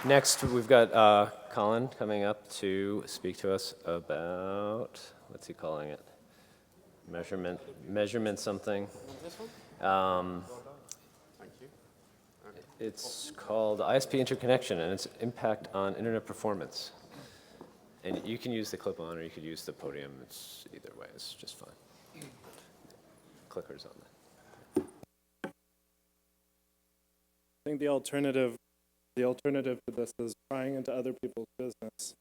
Next, we've got Collin coming up to speak to us about, what's he calling it? Measurement something. It's called ISP Interconnection and its impact on internet performance. And you can use the clip-on or you could use the podium. It's either way, it's just fine. Clickers on that. I think the alternative to this is prying into other people's business.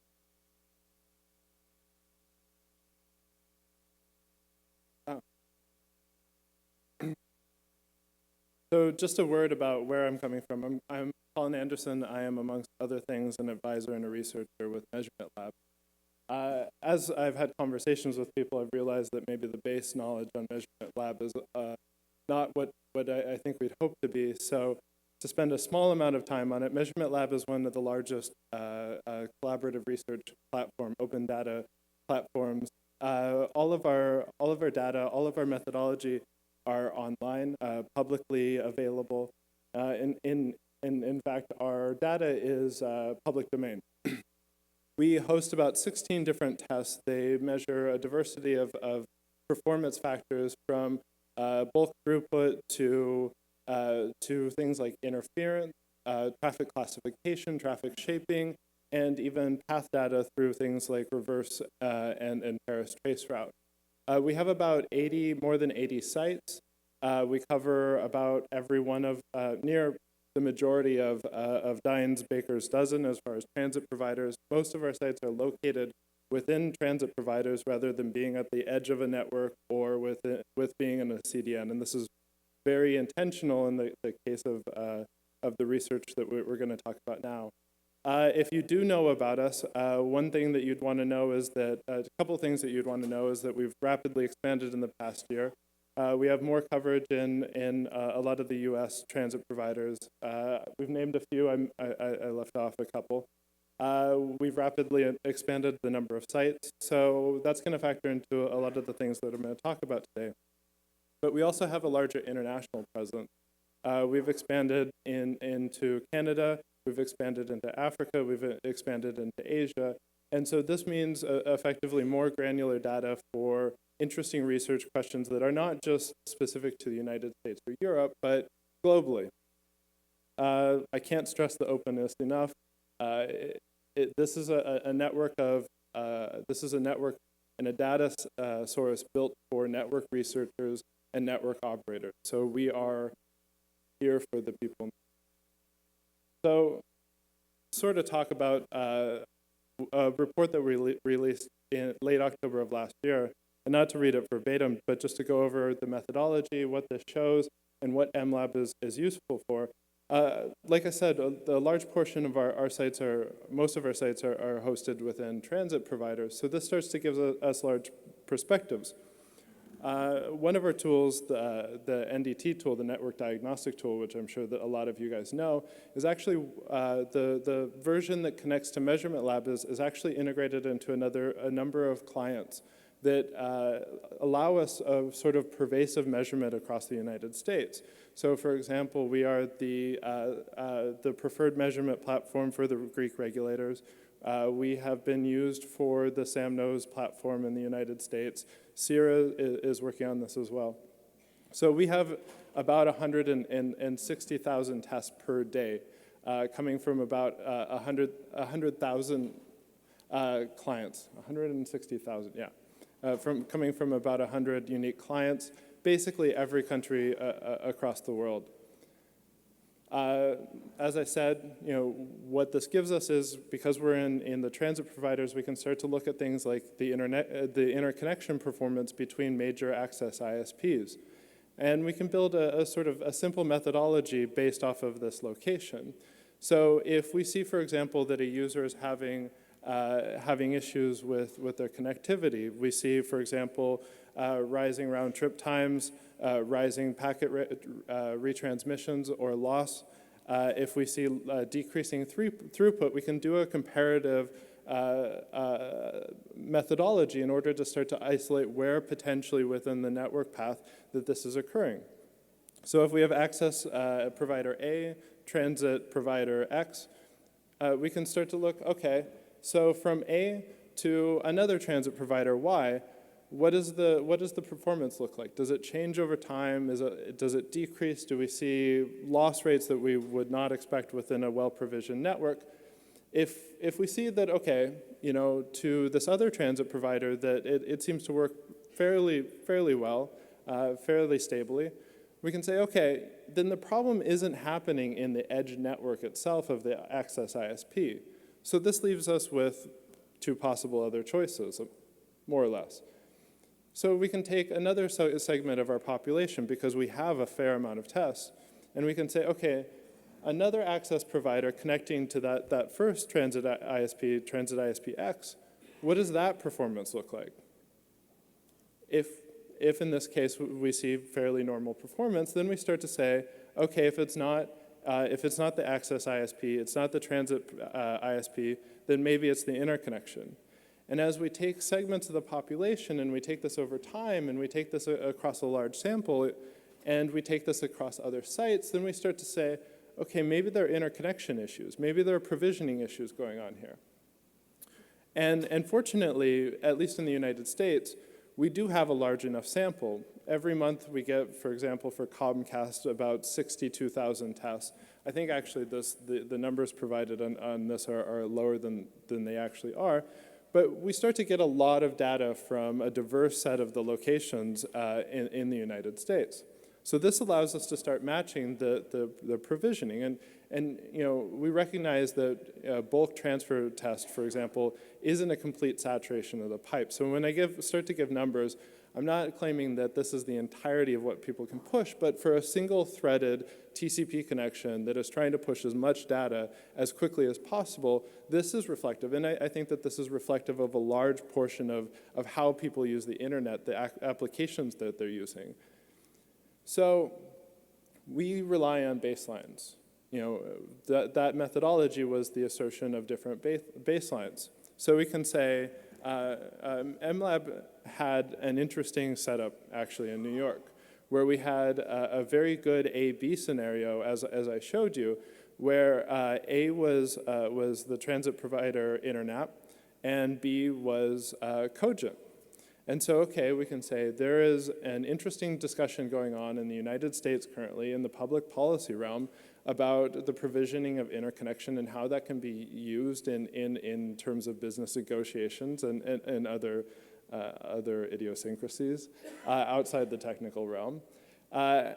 So just a word about where I'm coming from. I'm Collin Anderson. I am, amongst other things, an advisor and a researcher with Measurement Lab. As I've had conversations with people, I've realized that maybe the base knowledge on Measurement Lab is not what I think we'd hope to be. So to spend a small amount of time on it, Measurement Lab is one of the largest collaborative research platform, open data platforms. All of our data, all of our methodology are online, publicly available. In fact, our data is public domain. We host about 16 different tests. They measure a diversity of performance factors from bulk throughput to things like interference, traffic classification, traffic shaping, and even path data through things like reverse and Paris trace route. We have about more than 80 sites. We cover about every one of, near the majority of Dine's Baker's dozen as far as transit providers. Most of our sites are located within transit providers rather than being at the edge of a network or with being in a CDN. And this is very intentional in the case of the research that we're going to talk about now. If you do know about us, one thing that you'd want to know is that, a couple things that you'd want to know is that we've rapidly expanded in the past year. We have more coverage in a lot of the US transit providers. We've named a few, I left off a couple. We've rapidly expanded the number of sites, so that's going to factor into a lot of the things that I'm going to talk about today. But we also have a larger international presence. We've expanded into Canada, we've expanded into Africa, we've expanded into Asia, and so this means effectively more granular data for interesting research questions that are not just specific to the United States or Europe, but globally. I can't stress the openness enough. This is a network and a data source built for network researchers and network operators. So we are here for the people. So sort of talk about a report that we released in late October of last year, and not to read it verbatim, but just to go over the methodology, what this shows, and what MLab is useful for. Like I said, the large portion of our sites most of our sites are hosted within transit providers, so this starts to give us large perspectives. One of our tools, the NDT tool, the network diagnostic tool, which I'm sure that a lot of you guys know, is actually the version that connects to Measurement Lab is actually integrated into a number of clients that allow us a sort of pervasive measurement across the United States. So for example, we are the preferred measurement platform for the Greek regulators. We have been used for the SAMNOS platform in the United States. CIRA is working on this as well. So we have about 160,000 tests per day, coming from about 100,000 clients. 160,000, yeah. Coming from about 100 unique clients, basically every country across the world. As I said, what this gives us is, because we're in the transit providers, we can start to look at things like the interconnection performance between major access ISPs. And we can build a sort of a simple methodology based off of this location. So if we see, for example, that a user is having issues with their connectivity. We see, for example, rising round trip times, rising packet retransmissions or loss. If we see decreasing throughput, we can do a comparative methodology in order to start to isolate where potentially within the network path that this is occurring. So if we have access provider A, transit provider X, we can start to look, okay, so from A to another transit provider, Y, what does the performance look like? Does it change over time? Does it decrease? Do we see loss rates that we would not expect within a well-provisioned network? If we see that, okay, to this other transit provider that it seems to work fairly well, fairly stably, we can say, okay, then the problem isn't happening in the edge network itself of the access ISP. So this leaves us with two possible other choices, more or less. So we can take another segment of our population because we have a fair amount of tests, and we can say, okay, another access provider connecting to that first transit ISP X, what does that performance look like? If in this case we see fairly normal performance, then we start to say, okay, if it's not the access ISP, it's not the transit ISP, then maybe it's the interconnection. And as we take segments of the population and we take this over time and we take this across a large sample and we take this across other sites, then we start to say, okay, maybe there are interconnection issues. Maybe there are provisioning issues going on here. And fortunately, at least in the United States, we do have a large enough sample. Every month we get, for example, for Comcast, about 62,000 tests. I think actually the numbers provided on this are lower than they actually are. But we start to get a lot of data from a diverse set of the locations in the United States. So this allows us to start matching the provisioning. And we recognize that bulk transfer test, for example, isn't a complete saturation of the pipe. So when I start to give numbers, I'm not claiming that this is the entirety of what people can push, but for a single threaded TCP connection that is trying to push as much data as quickly as possible, this is reflective. And I think that this is reflective of a large portion of how people use the internet, the applications that they're using. So we rely on baselines. That methodology was the assertion of different baselines. So we can say MLab had an interesting setup actually in New York, where we had a very good A-B scenario, as I showed you, where A was the transit provider Internet, and B was Cogent. And so, okay, we can say there is an interesting discussion going on in the United States currently in the public policy realm about the provisioning of interconnection and how that can be used in terms of business negotiations and other idiosyncrasies outside the technical realm. How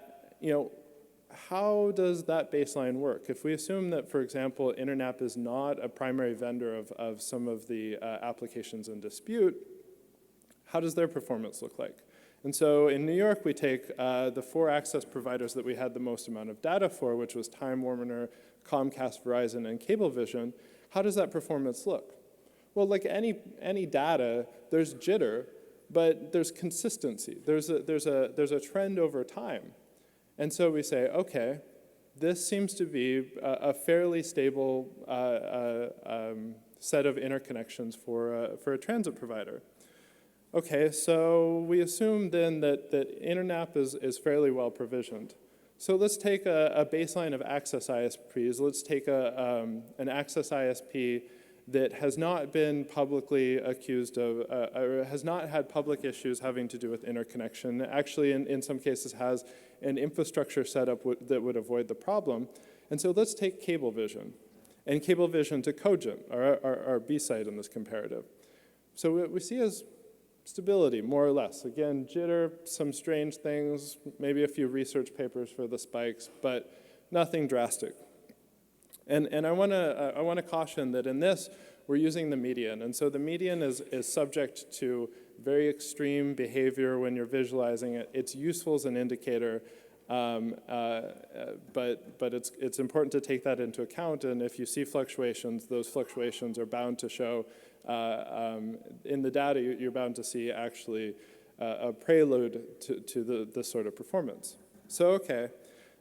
does that baseline work? If we assume that, for example, Internet is not a primary vendor of some of the applications in dispute, how does their performance look like? And so in New York, we take the 4 access providers that we had the most amount of data for, which was Time Warner, Comcast, Verizon, and Cablevision. How does that performance look? Well, like any data, there's jitter, but there's consistency. There's a trend over time. And so we say, okay, this seems to be a fairly stable set of interconnections for a transit provider. Okay, so we assume then that Internet is fairly well provisioned. So let's take a baseline of access ISPs. Let's take an access ISP that has not been publicly accused of, or has not had public issues having to do with interconnection. Actually, in some cases, has an infrastructure setup that would avoid the problem. And so let's take Cablevision, and Cablevision to Cogent, our B site in this comparative. So what we see is stability, more or less. Again, jitter, some strange things, maybe a few research papers for the spikes, but nothing drastic. And I want to caution that in this, we're using the median. And so the median is subject to very extreme behavior when you're visualizing it. It's useful as an indicator, but it's important to take that into account. And if you see fluctuations, those fluctuations are bound to show in the data, you're bound to see actually a prelude to this sort of performance. So, okay.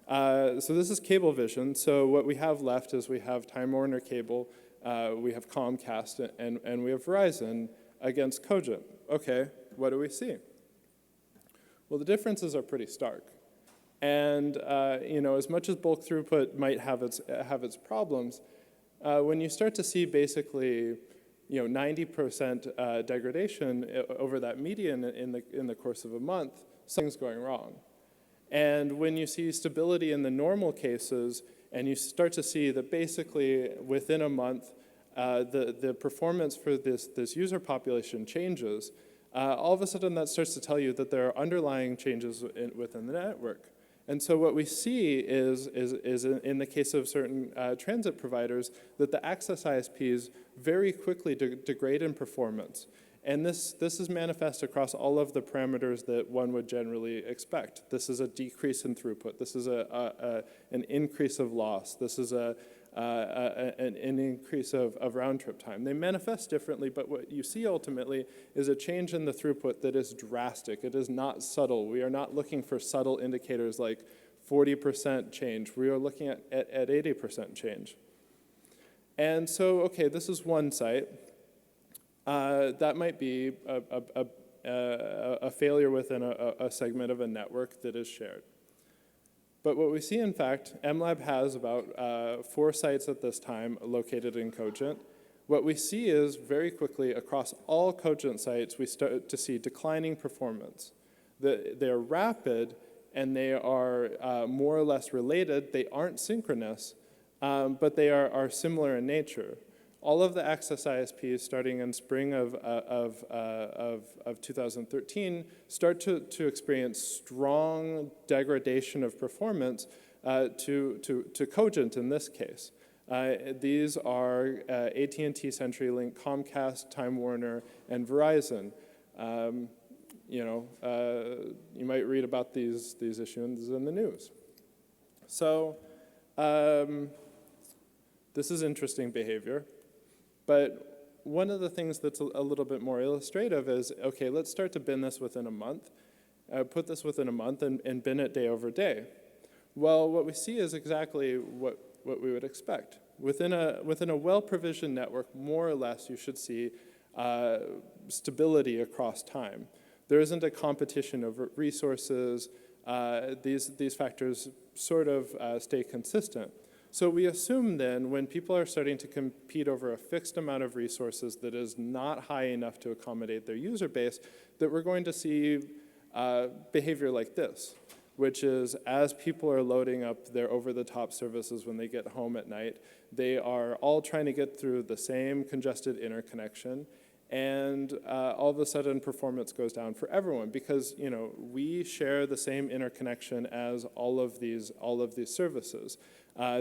So this is Cablevision. So what we have left is we have Time Warner Cable, we have Comcast, and we have Verizon against Cogent. Okay, what do we see? Well, the differences are pretty stark. And as much as bulk throughput might have its problems, when you start to see basically 90% degradation over that median in the course of a month, something's going wrong. And when you see stability in the normal cases, and you start to see that basically within a month, the performance for this user population changes, all of a sudden that starts to tell you that there are underlying changes within the network. And so what we see is in the case of certain transit providers, that the access ISPs very quickly degrade in performance. And this is manifest across all of the parameters that one would generally expect. This is a decrease in throughput. This is an increase of loss. This is an increase of round trip time. They manifest differently, but what you see ultimately is a change in the throughput that is drastic. It is not subtle. We are not looking for subtle indicators like 40% change. We are looking at 80% change. And so, okay, this is one site. That might be a failure within a segment of a network that is shared. But what we see, in fact, MLab has about 4 sites at this time located in Cogent. What we see is very quickly across all Cogent sites, we start to see declining performance. They're rapid and they are more or less related. They aren't synchronous, but they are similar in nature. All of the access ISPs starting in spring of 2013 start to experience strong degradation of performance to Cogent in this case. These are AT&T, CenturyLink, Comcast, Time Warner, and Verizon. You might read about these issues in the news. So this is interesting behavior. But one of the things that's a little bit more illustrative is, okay, let's start to bin this within a month, put this within a month and bin it day over day. Well, what we see is exactly what we would expect. Within a well-provisioned network, more or less, you should see stability across time. There isn't a competition over resources. These factors sort of stay consistent. So we assume then when people are starting to compete over a fixed amount of resources that is not high enough to accommodate their user base, that we're going to see behavior like this, which is as people are loading up their over-the-top services when they get home at night, they are all trying to get through the same congested interconnection, and all of a sudden performance goes down for everyone because we share the same interconnection as all of these services.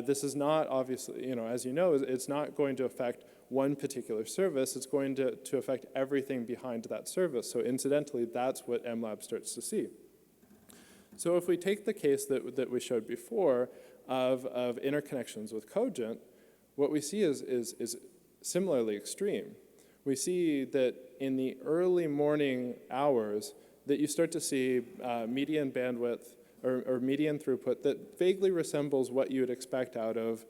This is not obviously, as you know, it's not going to affect one particular service. It's going to affect everything behind that service. So incidentally, that's what MLab starts to see. So if we take the case that we showed before of interconnections with Cogent, what we see is similarly extreme. We see that in the early morning hours that you start to see median bandwidth or median throughput that vaguely resembles what you would expect out of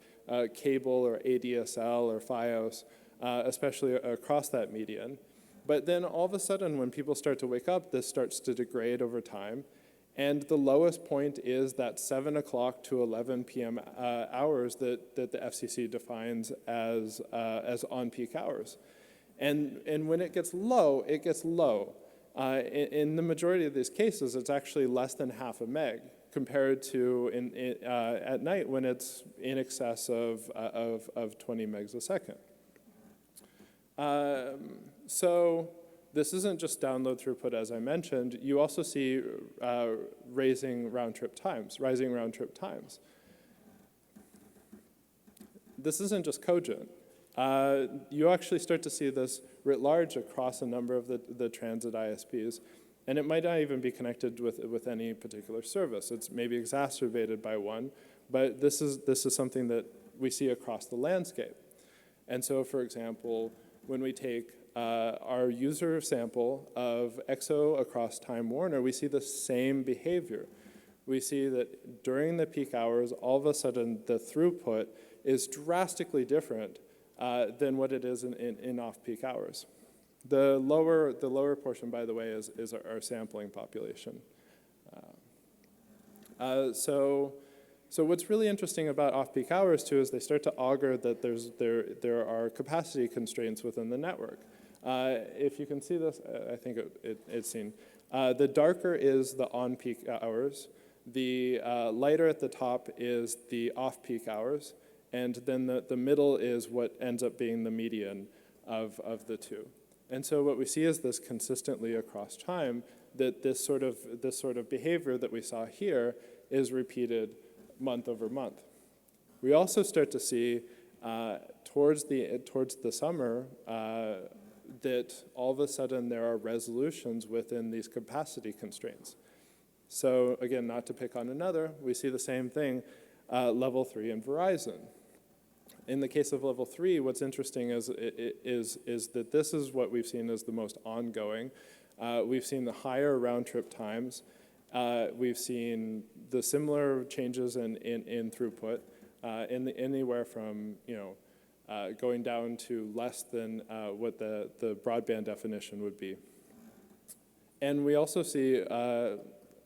cable or ADSL or Fios, especially across that median. But then all of a sudden when people start to wake up, this starts to degrade over time. And the lowest point is that 7 o'clock to 11 p.m. Hours that the FCC defines as on-peak hours. And when it gets low, it gets low. In the majority of these cases, it's actually less than half a meg compared to at night when it's in excess of 20 megs a second. So this isn't just download throughput, as I mentioned. You also see rising round trip times. This isn't just Cogent. You actually start to see this writ large across a number of the transit ISPs, and it might not even be connected with any particular service. It's maybe exacerbated by one, but this is something that we see across the landscape. And so, for example, when we take our user sample of EXO across Time Warner, we see the same behavior. We see that during the peak hours, all of a sudden the throughput is drastically different than what it is in off-peak hours. The lower portion, by the way, is our sampling population. So So what's really interesting about off-peak hours too is they start to augur that there are capacity constraints within the network. If you can see this, I think it's seen. The darker is the on-peak hours. The lighter at the top is the off-peak hours. And then the middle is what ends up being the median of the two. And so what we see is this consistently across time, that this sort of behavior that we saw here is repeated month over month. We also start to see towards the summer that all of a sudden there are resolutions within these capacity constraints. So again, not to pick on another, we see the same thing, level 3 in Verizon. In the case of level 3, what's interesting is that this is what we've seen as the most ongoing. We've seen the higher round trip times. We've seen the similar changes in throughput, anywhere from going down to less than what the broadband definition would be. And we also see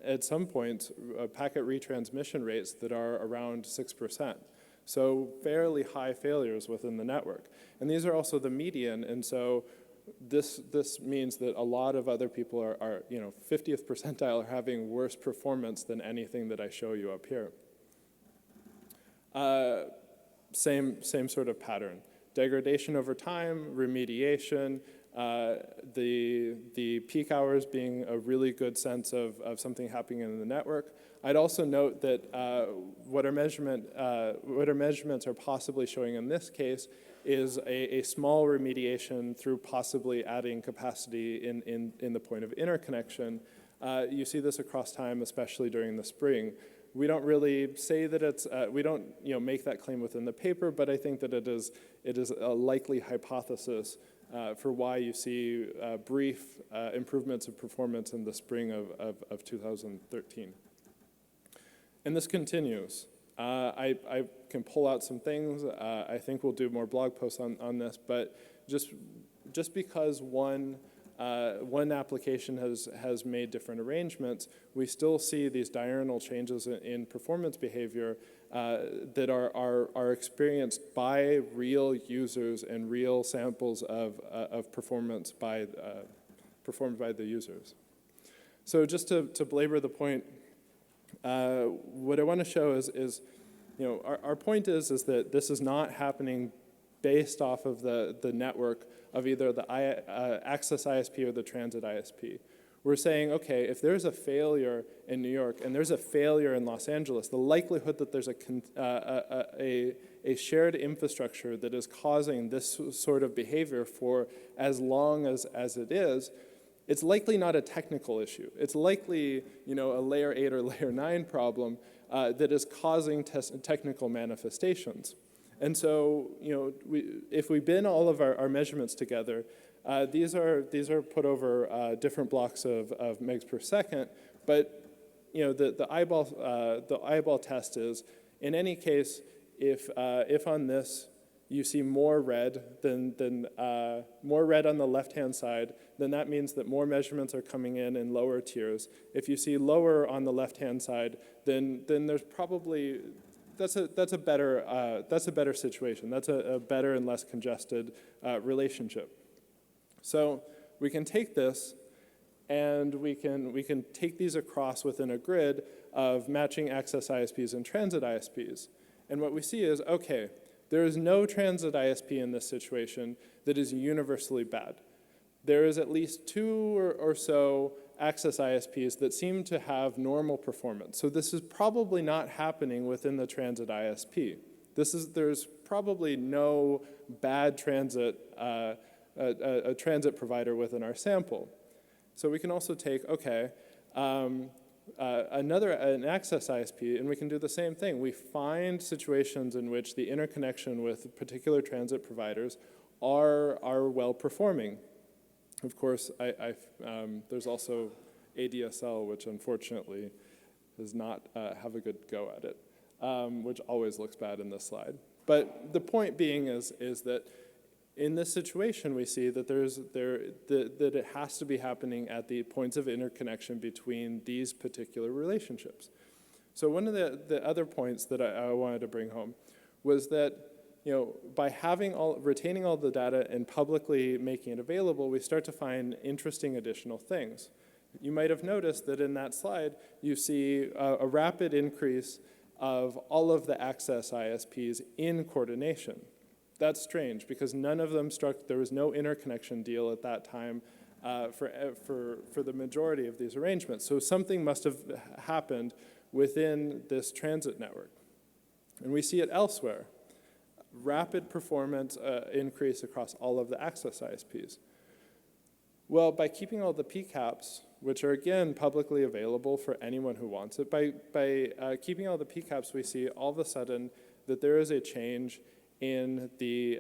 at some points packet retransmission rates that are around 6%. So fairly high failures within the network. And these are also the median, and so this means that a lot of other people are 50th percentile are having worse performance than anything that I show you up here. Same sort of pattern. Degradation over time, remediation, the peak hours being a really good sense of something happening in the network. I'd also note that what our measurements are possibly showing in this case is a small remediation through possibly adding capacity in the point of interconnection. You see this across time, especially during the spring. We don't really say that it's, we don't make that claim within the paper, but I think that it is a likely hypothesis for why you see brief improvements of performance in the spring of 2013. And this continues. I can pull out some things. I think we'll do more blog posts on this, but just because one application has made different arrangements, we still see these diurnal changes in performance behavior that are experienced by real users and real samples of performance performed by the users. So just to belabor the point, what I want to show is our point is that this is not happening based off of the network of either the access ISP or the transit ISP. We're saying, okay, if there's a failure in New York and there's a failure in Los Angeles, the likelihood that there's a shared infrastructure that is causing this sort of behavior for as long as it is, it's likely not a technical issue. It's likely, a layer 8 or layer 9 problem that is causing technical manifestations. And so, if we bin all of our measurements together, these are put over different blocks of megs per second. But the eyeball test is, in any case, if on this you see more red than more red on the left-hand side, then that means that more measurements are coming in lower tiers. If you see lower on the left-hand side, then there's probably that's a better situation. That's a better and less congested relationship. So we can take this, and we can take these across within a grid of matching access ISPs and transit ISPs. And what we see is, okay, there is no transit ISP in this situation that is universally bad. There is at least 2 or so access ISPs that seem to have normal performance. So this is probably not happening within the transit ISP. There's probably no bad transit, a transit provider within our sample. So we can also take, okay, an access ISP, and we can do the same thing. We find situations in which the interconnection with particular transit providers are well performing. Of course, there's also ADSL, which unfortunately does not have a good go at it, which always looks bad in this slide. But the point being is that in this situation, we see that that it has to be happening at the points of interconnection between these particular relationships. So one of the other points that I wanted to bring home was that, by retaining all the data and publicly making it available, we start to find interesting additional things. You might have noticed that in that slide, you see a rapid increase of all of the access ISPs in coordination. That's strange because none of them there was no interconnection deal at that time for the majority of these arrangements. So something must have happened within this transit network. And we see it elsewhere. Rapid performance increase across all of the access ISPs. Well, by keeping all the PCAPs, which are again publicly available for anyone who wants it, by keeping all the PCAPs, we see all of a sudden that there is a change in the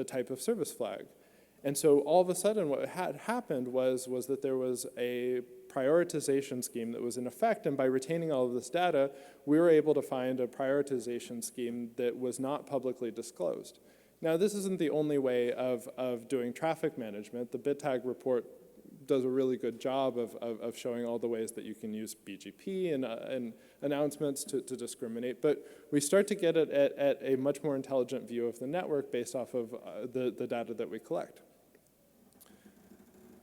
type of service flag. And so all of a sudden what had happened was that there was a prioritization scheme that was in effect, and by retaining all of this data, we were able to find a prioritization scheme that was not publicly disclosed. Now, this isn't the only way of doing traffic management. The BitTag report does a really good job of showing all the ways that you can use BGP and announcements to discriminate, but we start to get it at a much more intelligent view of the network based off of the data that we collect.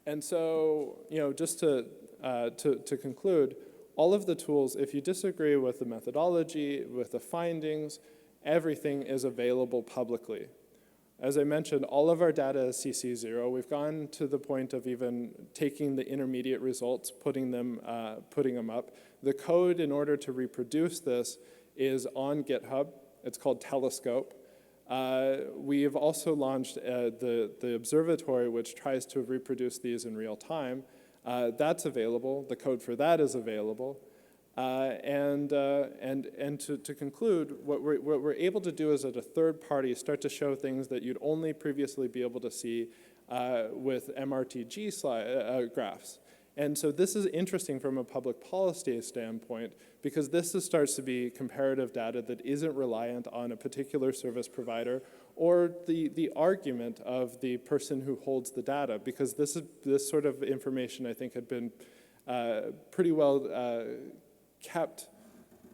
And so, just to conclude, all of the tools, if you disagree with the methodology, with the findings, everything is available publicly. As I mentioned, all of our data is CC0. We've gone to the point of even taking the intermediate results, putting them up. The code in order to reproduce this is on GitHub. It's called Telescope. We have also launched the observatory, which tries to reproduce these in real time. That's available. The code for that is available. And to conclude, what we're able to do is at a third party start to show things that you'd only previously be able to see with MRTG graphs. And so this is interesting from a public policy standpoint because this starts to be comparative data that isn't reliant on a particular service provider or the argument of the person who holds the data, because this sort of information I think had been pretty well kept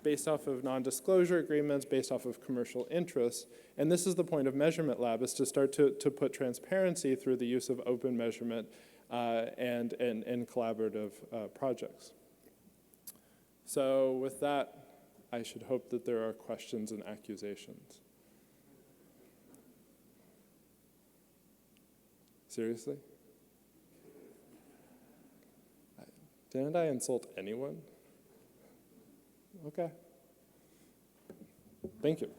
based off of non-disclosure agreements, based off of commercial interests. And this is the point of Measurement Lab, is to start to put transparency through the use of open measurement and collaborative projects. So with that, I should hope that there are questions and accusations. Seriously? Didn't I insult anyone? Okay. Thank you.